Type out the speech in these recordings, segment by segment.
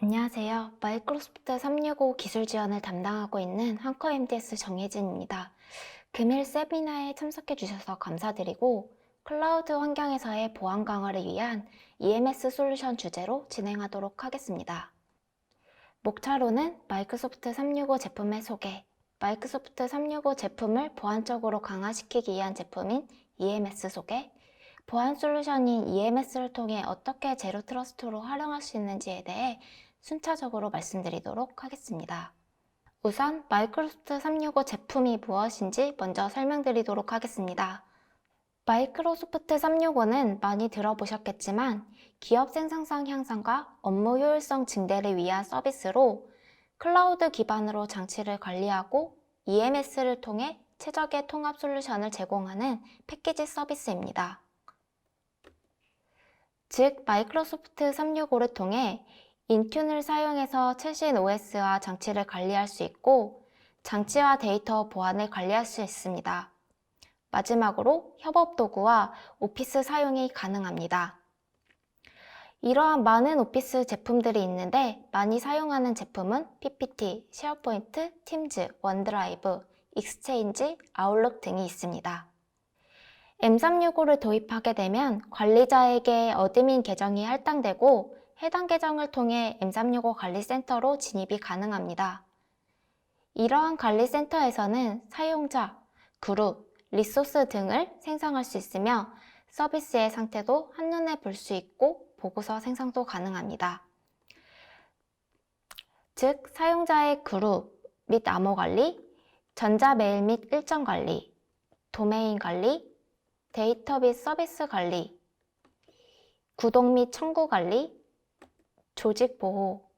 안녕하세요. 마이크로소프트 365 기술 지원을 담당하고 있는 한커 MDS 정혜진입니다. 금일 세미나에 참석해 주셔서 감사드리고 클라우드 환경에서의 보안 강화를 위한 EMS 솔루션 주제로 진행하도록 하겠습니다. 목차로는 마이크로소프트 365 제품의 소개, 마이크로소프트 365 제품을 보안적으로 강화시키기 위한 제품인 EMS 소개, 보안 솔루션인 EMS를 통해 어떻게 제로 트러스트로 활용할 수 있는지에 대해 순차적으로 말씀드리도록 하겠습니다. 우선 마이크로소프트 365 제품이 무엇인지 먼저 설명드리도록 하겠습니다. 마이크로소프트 365는 많이 들어보셨겠지만 기업 생산성 향상과 업무 효율성 증대를 위한 서비스로 클라우드 기반으로 장치를 관리하고 EMS를 통해 최적의 통합 솔루션을 제공하는 패키지 서비스입니다. 즉, 마이크로소프트 365를 통해 인튠을 사용해서 최신 OS와 장치를 관리할 수 있고 장치와 데이터 보안을 관리할 수 있습니다. 마지막으로 협업 도구와 오피스 사용이 가능합니다. 이러한 많은 오피스 제품들이 있는데 많이 사용하는 제품은 PPT, 쉐어포인트, 팀즈, 원드라이브, 익스체인지, 아웃룩 등이 있습니다. M365를 도입하게 되면 관리자에게 어드민 계정이 할당되고 해당 계정을 통해 M365 관리센터로 진입이 가능합니다. 이러한 관리센터에서는 사용자, 그룹, 리소스 등을 생성할 수 있으며 서비스의 상태도 한눈에 볼 수 있고 보고서 생성도 가능합니다. 즉, 사용자의 그룹 및 암호 관리, 전자메일 및 일정 관리, 도메인 관리, 데이터 및 서비스 관리, 구독 및 청구 관리, 조직 보호,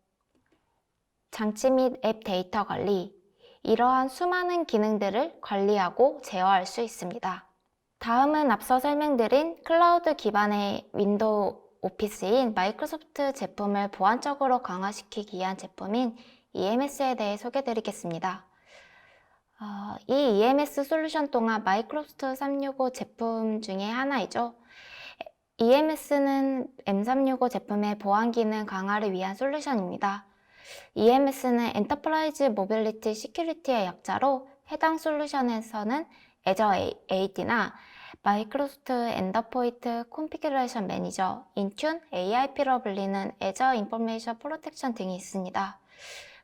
장치 및 앱 데이터 관리, 이러한 수많은 기능들을 관리하고 제어할 수 있습니다. 다음은 앞서 설명드린 클라우드 기반의 윈도우 오피스인 마이크로소프트 제품을 보안적으로 강화시키기 위한 제품인 EMS에 대해 소개드리겠습니다. 이 EMS 솔루션 또한 마이크로소프트 365 제품 중에 하나이죠. EMS는 M365 제품의 보안 기능 강화를 위한 솔루션입니다. EMS는 엔터프라이즈 모빌리티 시큐리티의 약자로 해당 솔루션에서는 애저 AD나 마이크로소프트 엔더포인트 컨피그레이션 매니저, 인튠, AIP로 불리는 애저 인포메이션 프로텍션 등이 있습니다.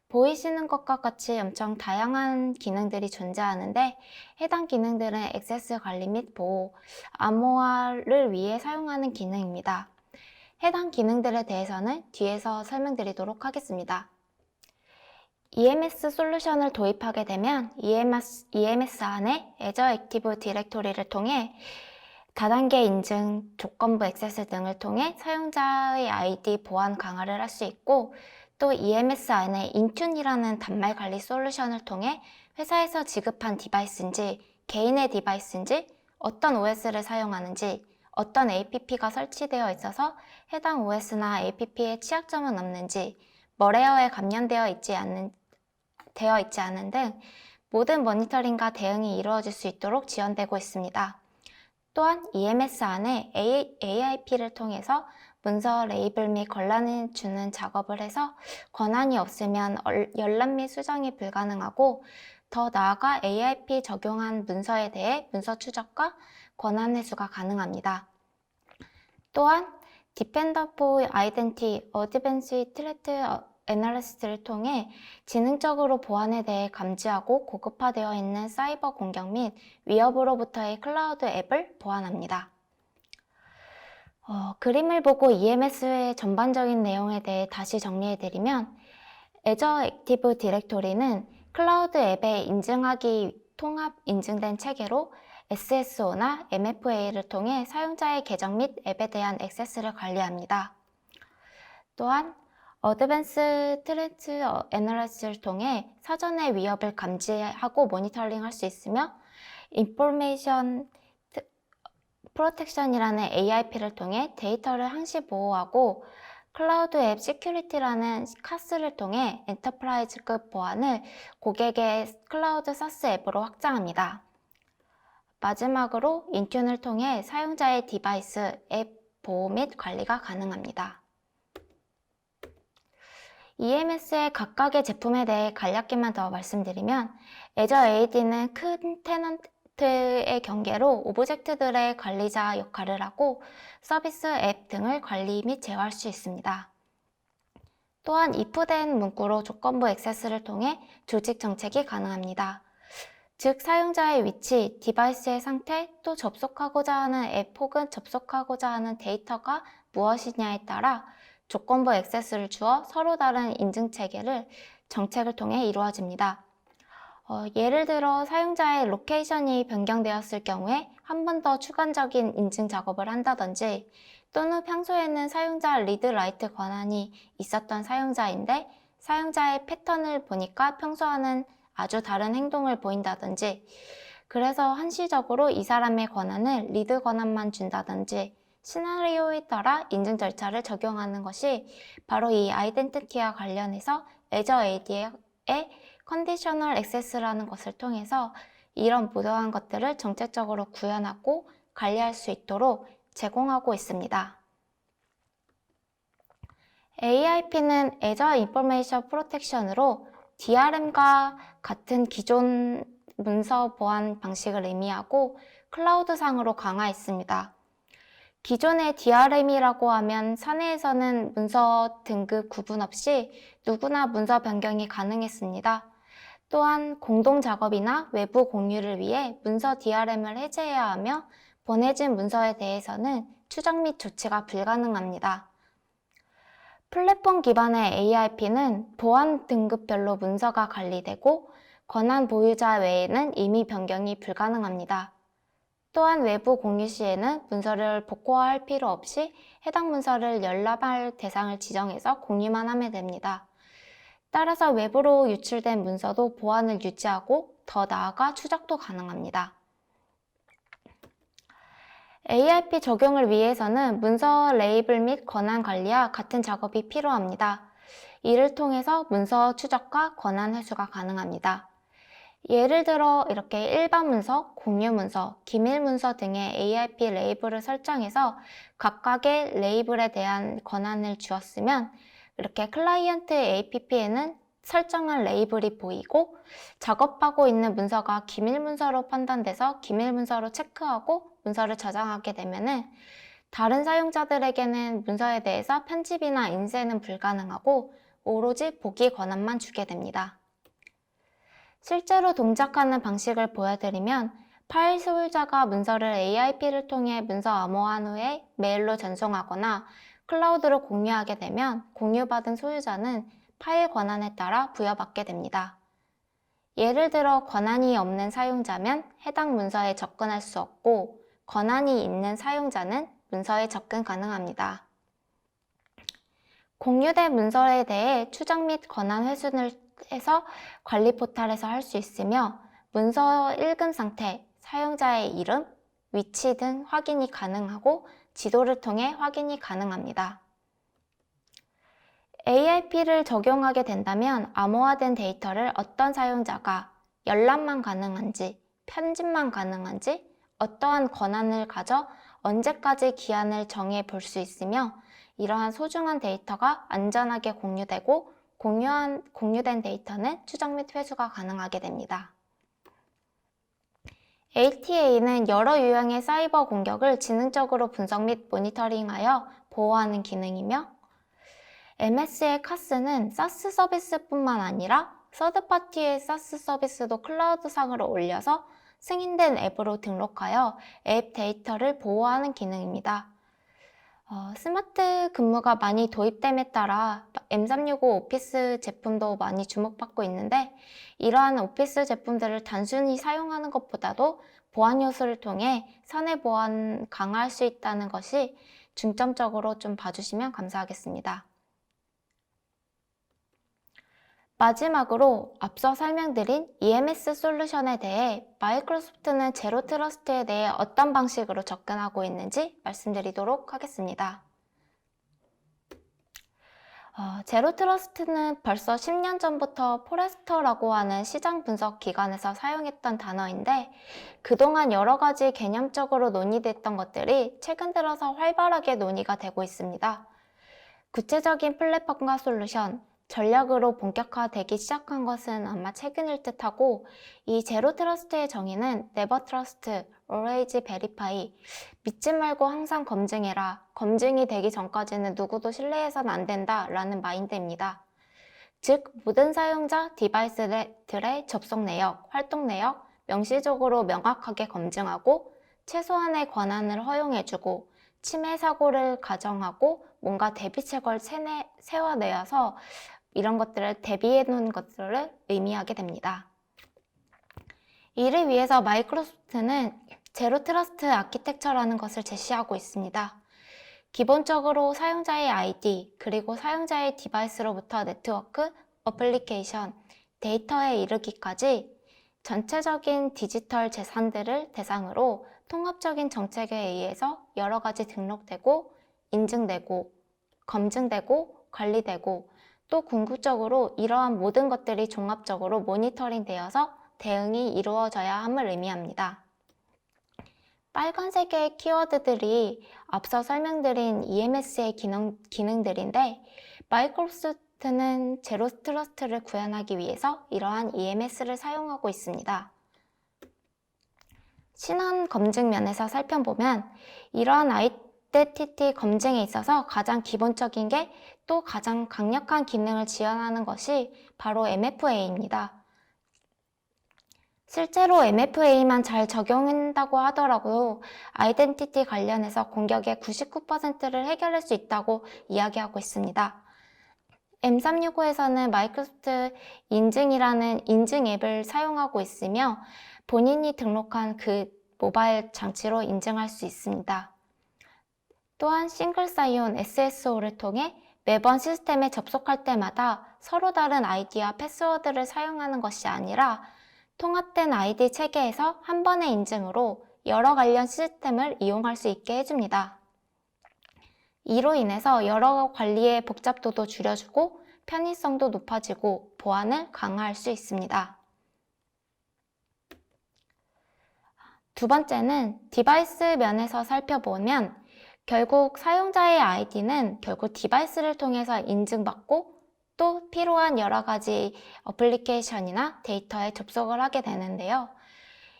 보이시는 것과 같이 엄청 다양한 기능들이 존재하는데 해당 기능들은 액세스 관리 및 보호, 암호화를 위해 사용하는 기능입니다. 해당 기능들에 대해서는 뒤에서 설명드리도록 하겠습니다. EMS 솔루션을 도입하게 되면 EMS 안에 Azure 액티브 디렉토리를 통해 다단계 인증, 조건부 액세스 등을 통해 사용자의 아이디 보안 강화를 할 수 있고 또 EMS 안에 인튠이라는 단말 관리 솔루션을 통해 회사에서 지급한 디바이스인지 개인의 디바이스인지 어떤 OS를 사용하는지 어떤 APP가 설치되어 있어서 해당 OS나 APP에 취약점은 없는지 머레어에 감염되어 있지 않는 등 모든 모니터링과 대응이 이루어질 수 있도록 지원되고 있습니다. 또한 EMS 안에 AIP를 통해서 문서 레이블 및 권한을 주는 작업을 해서 권한이 없으면 열람 및 수정이 불가능하고 더 나아가 AIP 적용한 문서에 대해 문서 추적과 권한 회수가 가능합니다. 또한 Dependable Identity Advanced Threat 애널리시스를 통해 지능적으로 보안에 대해 감지하고 고급화되어 있는 사이버 공격 및 위협으로부터의 클라우드 앱을 보완합니다. 그림을 보고 EMS의 전반적인 내용에 대해 다시 정리해드리면 Azure Active Directory는 클라우드 앱에 인증하기 통합 인증된 체계로 SSO나 MFA를 통해 사용자의 계정 및 앱에 대한 액세스를 관리합니다. 또한 어드밴스 트레트 애널리시스를 통해 사전의 위협을 감지하고 모니터링 할 수 있으며 인포메이션 프로텍션이라는 AIP를 통해 데이터를 항시 보호하고 클라우드 앱 시큐리티라는 카스를 통해 엔터프라이즈급 보안을 고객의 클라우드 사스 앱으로 확장합니다. 마지막으로 인튠을 통해 사용자의 디바이스 앱 보호 및 관리가 가능합니다. EMS의 각각의 제품에 대해 간략히만 더 말씀드리면 Azure AD는 큰 테넌트의 경계로 오브젝트들의 관리자 역할을 하고 서비스 앱 등을 관리 및 제어할 수 있습니다. 또한 if된 문구로 조건부 액세스를 통해 조직 정책이 가능합니다. 즉, 사용자의 위치, 디바이스의 상태, 또 접속하고자 하는 앱 혹은 접속하고자 하는 데이터가 무엇이냐에 따라 조건부 액세스를 주어 서로 다른 인증 체계를 정책을 통해 이루어집니다. 예를 들어 사용자의 로케이션이 변경되었을 경우에 한 번 더 추가적인 인증 작업을 한다든지, 또는 평소에는 사용자 리드 라이트 권한이 있었던 사용자인데 사용자의 패턴을 보니까 평소와는 아주 다른 행동을 보인다든지, 그래서 한시적으로 이 사람의 권한을 리드 권한만 준다든지 시나리오에 따라 인증 절차를 적용하는 것이 바로 이 아이덴티티와 관련해서 Azure AD의 컨디셔널 액세스라는 것을 통해서 이런 무도한 것들을 정책적으로 구현하고 관리할 수 있도록 제공하고 있습니다. AIP는 Azure Information Protection으로 DRM과 같은 기존 문서 보안 방식을 의미하고 클라우드상으로 강화했습니다. 기존의 DRM이라고 하면 사내에서는 문서 등급 구분 없이 누구나 문서 변경이 가능했습니다. 또한 공동 작업이나 외부 공유를 위해 문서 DRM을 해제해야 하며 보내진 문서에 대해서는 추적 및 조치가 불가능합니다. 플랫폼 기반의 AIP는 보안 등급별로 문서가 관리되고 권한 보유자 외에는 임의 변경이 불가능합니다. 또한 외부 공유 시에는 문서를 복호화할 필요 없이 해당 문서를 열람할 대상을 지정해서 공유만 하면 됩니다. 따라서 외부로 유출된 문서도 보안을 유지하고 더 나아가 추적도 가능합니다. AIP 적용을 위해서는 문서 레이블 및 권한 관리와 같은 작업이 필요합니다. 이를 통해서 문서 추적과 권한 회수가 가능합니다. 예를 들어 이렇게 일반 문서, 공유 문서, 기밀 문서 등의 AIP 레이블을 설정해서 각각의 레이블에 대한 권한을 주었으면 이렇게 클라이언트 APP에는 설정한 레이블이 보이고 작업하고 있는 문서가 기밀 문서로 판단돼서 기밀 문서로 체크하고 문서를 저장하게 되면은 다른 사용자들에게는 문서에 대해서 편집이나 인쇄는 불가능하고 오로지 보기 권한만 주게 됩니다. 실제로 동작하는 방식을 보여드리면 파일 소유자가 문서를 AIP를 통해 문서 암호화한 후에 메일로 전송하거나 클라우드로 공유하게 되면 공유받은 소유자는 파일 권한에 따라 부여받게 됩니다. 예를 들어 권한이 없는 사용자면 해당 문서에 접근할 수 없고 권한이 있는 사용자는 문서에 접근 가능합니다. 공유된 문서에 대해 추적 및 권한 회수를 해서 관리 포탈에서 할 수 있으며 문서 읽은 상태, 사용자의 이름, 위치 등 확인이 가능하고 지도를 통해 확인이 가능합니다. AIP를 적용하게 된다면 암호화된 데이터를 어떤 사용자가 열람만 가능한지, 편집만 가능한지, 어떠한 권한을 가져 언제까지 기한을 정해 볼 수 있으며 이러한 소중한 데이터가 안전하게 공유되고 공유된 데이터는 추적 및 회수가 가능하게 됩니다. ATA는 여러 유형의 사이버 공격을 지능적으로 분석 및 모니터링하여 보호하는 기능이며 MS의 카스는 사스 서비스뿐만 아니라 서드파티의 사스 서비스도 클라우드상으로 올려서 승인된 앱으로 등록하여 앱 데이터를 보호하는 기능입니다. 스마트 근무가 많이 도입됨에 따라 M365 오피스 제품도 많이 주목받고 있는데 이러한 오피스 제품들을 단순히 사용하는 것보다도 보안 요소를 통해 사내 보안 강화할 수 있다는 것이 중점적으로 좀 봐주시면 감사하겠습니다. 마지막으로 앞서 설명드린 EMS 솔루션에 대해 마이크로소프트는 제로 트러스트에 대해 어떤 방식으로 접근하고 있는지 말씀드리도록 하겠습니다. 제로 트러스트는 벌써 10년 전부터 포레스터라고 하는 시장 분석 기관에서 사용했던 단어인데 그동안 여러 가지 개념적으로 논의됐던 것들이 최근 들어서 활발하게 논의가 되고 있습니다. 구체적인 플랫폼과 솔루션, 전략으로 본격화되기 시작한 것은 아마 최근일 듯하고, 이 제로 트러스트의 정의는 never trust, always verify, 믿지 말고 항상 검증해라, 검증이 되기 전까지는 누구도 신뢰해서는 안 된다 라는 마인드입니다. 즉, 모든 사용자 디바이스들의 접속 내역, 활동 내역, 명시적으로 명확하게 검증하고 최소한의 권한을 허용해주고 침해 사고를 가정하고 뭔가 대비책을 세워내어서 이런 것들을 대비해 놓은 것들을 의미하게 됩니다. 이를 위해서 마이크로소프트는 제로 트러스트 아키텍처라는 것을 제시하고 있습니다. 기본적으로 사용자의 아이디, 그리고 사용자의 디바이스로부터 네트워크, 어플리케이션, 데이터에 이르기까지 전체적인 디지털 재산들을 대상으로 통합적인 정책에 의해서 여러 가지 등록되고, 인증되고, 검증되고, 관리되고, 또 궁극적으로 이러한 모든 것들이 종합적으로 모니터링 되어서 대응이 이루어져야 함을 의미합니다. 빨간색의 키워드들이 앞서 설명드린 EMS의 기능들인데, 마이크로소프트는 제로 트러스트를 구현하기 위해서 이러한 EMS를 사용하고 있습니다. 신원 검증 면에서 살펴보면 이러한 아이덴티티 검증에 있어서 가장 기본적인 게 또 가장 강력한 기능을 지원하는 것이 바로 MFA입니다. 실제로 MFA만 잘 적용한다고 하더라도 아이덴티티 관련해서 공격의 99%를 해결할 수 있다고 이야기하고 있습니다. M365에서는 마이크로소프트 인증이라는 인증 앱을 사용하고 있으며 본인이 등록한 그 모바일 장치로 인증할 수 있습니다. 또한 싱글 사이온 SSO를 통해 매번 시스템에 접속할 때마다 서로 다른 아이디와 패스워드를 사용하는 것이 아니라 통합된 아이디 체계에서 한 번의 인증으로 여러 관련 시스템을 이용할 수 있게 해줍니다. 이로 인해서 여러 관리의 복잡도도 줄여주고 편의성도 높아지고 보안을 강화할 수 있습니다. 두 번째는 디바이스 면에서 살펴보면 결국 사용자의 아이디는 결국 디바이스를 통해서 인증받고 또 필요한 여러 가지 어플리케이션이나 데이터에 접속을 하게 되는데요.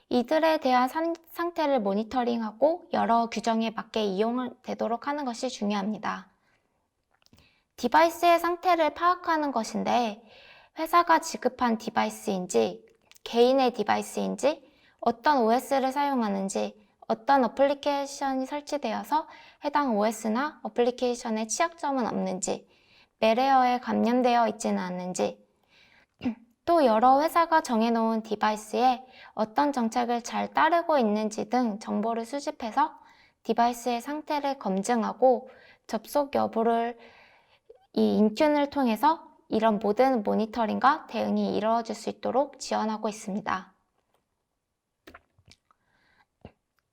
이들에 대한 상태를 모니터링하고 여러 규정에 맞게 이용되도록 하는 것이 중요합니다. 디바이스의 상태를 파악하는 것인데 회사가 지급한 디바이스인지, 개인의 디바이스인지, 어떤 OS를 사용하는지, 어떤 어플리케이션이 설치되어서 해당 OS나 어플리케이션에 취약점은 없는지, 매레어에 감염되어 있지는 않는지, 또 여러 회사가 정해놓은 디바이스에 어떤 정책을 잘 따르고 있는지 등 정보를 수집해서 디바이스의 상태를 검증하고 접속 여부를 이 인튠을 통해서 이런 모든 모니터링과 대응이 이루어질 수 있도록 지원하고 있습니다.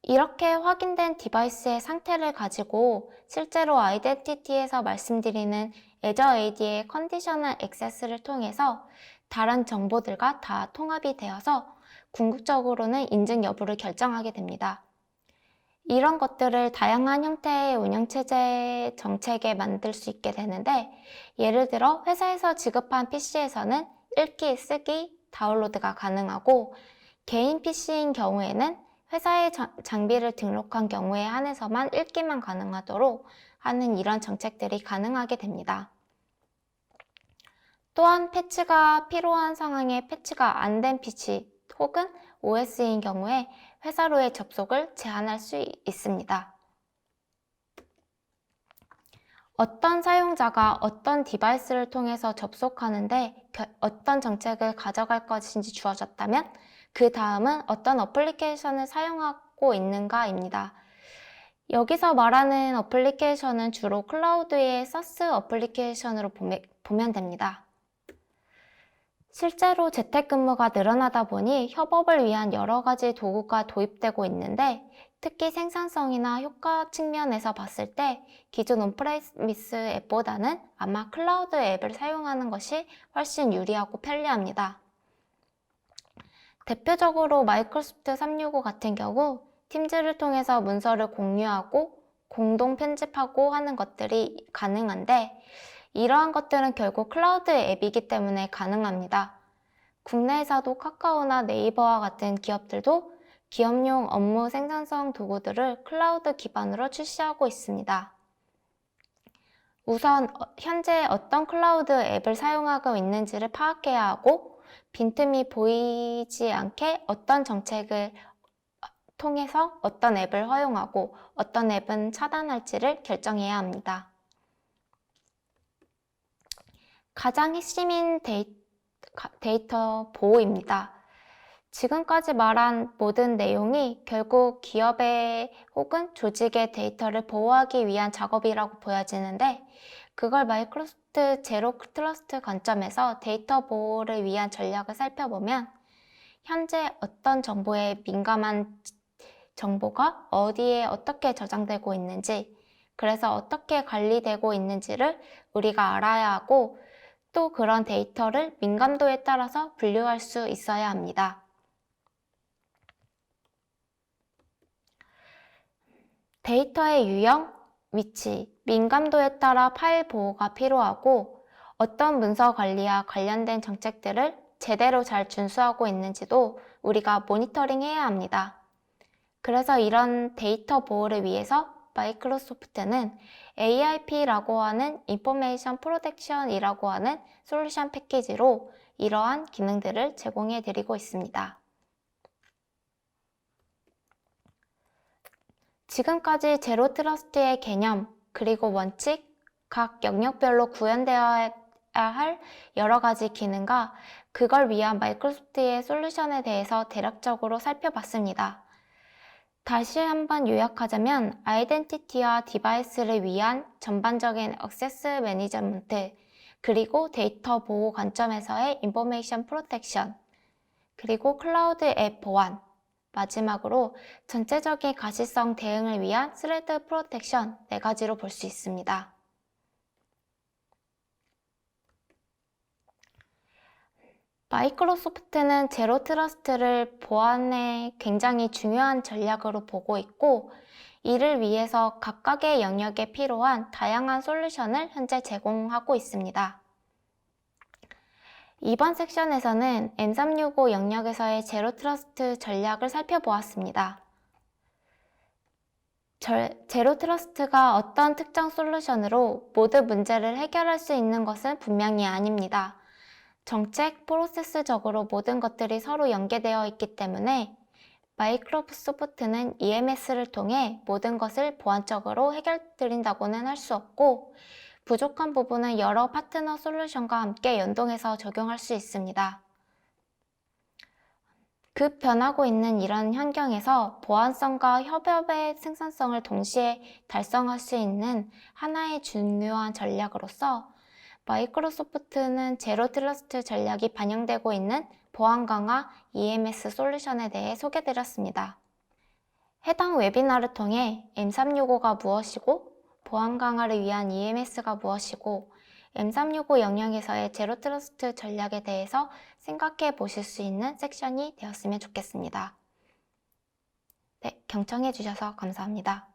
이렇게 확인된 디바이스의 상태를 가지고 실제로 아이덴티티에서 말씀드리는 Azure AD의 컨디셔널 액세스를 통해서 다른 정보들과 다 통합이 되어서 궁극적으로는 인증 여부를 결정하게 됩니다. 이런 것들을 다양한 형태의 운영체제 정책에 만들 수 있게 되는데, 예를 들어 회사에서 지급한 PC에서는 읽기, 쓰기, 다운로드가 가능하고 개인 PC인 경우에는 회사의 장비를 등록한 경우에 한해서만 읽기만 가능하도록 하는 이런 정책들이 가능하게 됩니다. 또한 패치가 필요한 상황에 패치가 안 된 PC 혹은 OS인 경우에 회사로의 접속을 제한할 수 있습니다. 어떤 사용자가 어떤 디바이스를 통해서 접속하는데 어떤 정책을 가져갈 것인지 주어졌다면 그 다음은 어떤 어플리케이션을 사용하고 있는가입니다. 여기서 말하는 어플리케이션은 주로 클라우드의 SaaS 어플리케이션으로 보면 됩니다. 실제로 재택근무가 늘어나다 보니 협업을 위한 여러 가지 도구가 도입되고 있는데, 특히 생산성이나 효과 측면에서 봤을 때 기존 온프레미스 앱보다는 아마 클라우드 앱을 사용하는 것이 훨씬 유리하고 편리합니다. 대표적으로 마이크로소프트 365 같은 경우 팀즈를 통해서 문서를 공유하고 공동 편집하고 하는 것들이 가능한데, 이러한 것들은 결국 클라우드 앱이기 때문에 가능합니다. 국내에서도 카카오나 네이버와 같은 기업들도 기업용 업무 생산성 도구들을 클라우드 기반으로 출시하고 있습니다. 우선 현재 어떤 클라우드 앱을 사용하고 있는지를 파악해야 하고 빈틈이 보이지 않게 어떤 정책을 통해서 어떤 앱을 허용하고 어떤 앱은 차단할지를 결정해야 합니다. 가장 핵심인 데이터 보호입니다. 지금까지 말한 모든 내용이 결국 기업의 혹은 조직의 데이터를 보호하기 위한 작업이라고 보여지는데 그걸 마이크로소프트 제로 트러스트 관점에서 데이터 보호를 위한 전략을 살펴보면 현재 어떤 정보에 민감한 정보가 어디에 어떻게 저장되고 있는지, 그래서 어떻게 관리되고 있는지를 우리가 알아야 하고 또 그런 데이터를 민감도에 따라서 분류할 수 있어야 합니다. 데이터의 유형, 위치, 민감도에 따라 파일 보호가 필요하고 어떤 문서 관리와 관련된 정책들을 제대로 잘 준수하고 있는지도 우리가 모니터링해야 합니다. 그래서 이런 데이터 보호를 위해서 마이크로소프트는 AIP라고 하는 인포메이션 프로텍션이라고 하는 솔루션 패키지로 이러한 기능들을 제공해 드리고 있습니다. 지금까지 제로 트러스트의 개념 그리고 원칙, 각 영역별로 구현되어야 할 여러 가지 기능과 그걸 위한 마이크로소프트의 솔루션에 대해서 대략적으로 살펴봤습니다. 다시 한번 요약하자면 아이덴티티와 디바이스를 위한 전반적인 액세스 매니지먼트 그리고 데이터 보호 관점에서의 인포메이션 프로텍션 그리고 클라우드 앱 보안 마지막으로 전체적인 가시성 대응을 위한 스레드 프로텍션 4가지로 볼 수 있습니다. 마이크로소프트는 제로 트러스트를 보안에 굉장히 중요한 전략으로 보고 있고 이를 위해서 각각의 영역에 필요한 다양한 솔루션을 현재 제공하고 있습니다. 이번 섹션에서는 M365 영역에서의 제로 트러스트 전략을 살펴보았습니다. 제로 트러스트가 어떤 특정 솔루션으로 모든 문제를 해결할 수 있는 것은 분명히 아닙니다. 정책, 프로세스적으로 모든 것들이 서로 연계되어 있기 때문에 마이크로소프트는 EMS를 통해 모든 것을 보안적으로 해결드린다고는 할 수 없고 부족한 부분은 여러 파트너 솔루션과 함께 연동해서 적용할 수 있습니다. 급 변하고 있는 이런 환경에서 보안성과 협업의 생산성을 동시에 달성할 수 있는 하나의 중요한 전략으로서 마이크로소프트는 제로 트러스트 전략이 반영되고 있는 보안 강화 EMS 솔루션에 대해 소개드렸습니다. 해당 웨비나를 통해 M365가 무엇이고 보안 강화를 위한 EMS가 무엇이고 M365 영역에서의 제로 트러스트 전략에 대해서 생각해 보실 수 있는 섹션이 되었으면 좋겠습니다. 네, 경청해 주셔서 감사합니다.